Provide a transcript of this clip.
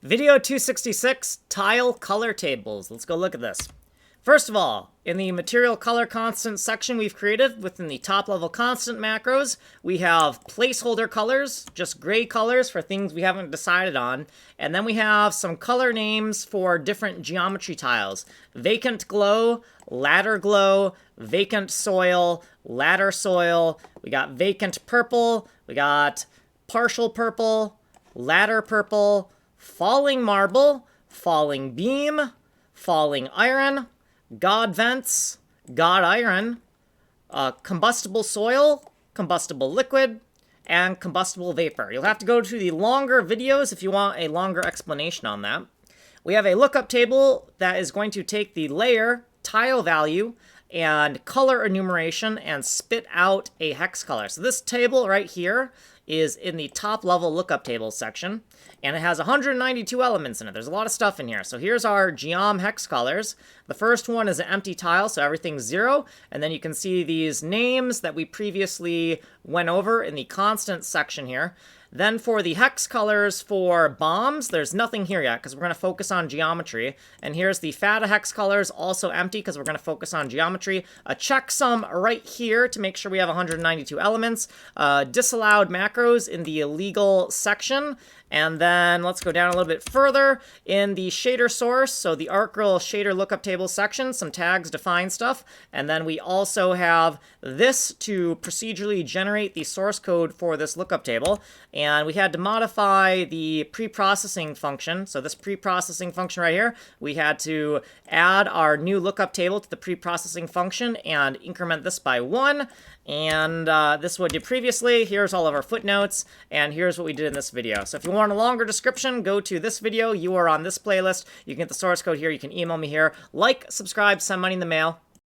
Video 266, tile color tables. Let's go look at this. First of all, in the material color constant section we've created within the top level constant macros, we have placeholder colors, just gray colors for things we haven't decided on. And then we have some color names for different geometry tiles. Vacant glow, ladder glow, vacant soil, ladder soil. We got vacant purple, we got partial purple, ladder purple, falling marble, falling beam, falling iron, god vents, god iron, combustible soil, combustible liquid, and combustible vapor. You'll have to go to the longer videos if you want a longer explanation on that. We have a lookup table that is going to take the layer, tile value, and color enumeration and spit out a hex color. So this table right here is in the top level lookup table section, and it has 192 elements in it. There's a lot of stuff in here. So here's our geom hex colors. The first one is an empty tile, so everything's 0, and then you can see these names that we previously went over in the constant section here. Then for the hex colors for bombs, there's nothing here yet because we're going to focus on geometry. And here's the fata hex colors, also empty because we're going to focus on geometry. A checksum right here to make sure we have 192 elements. Disallowed macros in the illegal section. And then let's go down a little bit further in the shader source, so the ArcGirl shader lookup table section, some tags define stuff. And then we also have this to procedurally generate the source code for this lookup table. And we had to modify the pre-processing function. So this pre-processing function right here, we had to add our new lookup table to the pre-processing function and increment this by 1. And this is what we did previously. Here's all of our footnotes, and here's what we did in this video. So if you want a longer description, go to this video. You are on this playlist. You can get the source code here. You can email me here. Like, subscribe, send money in the mail.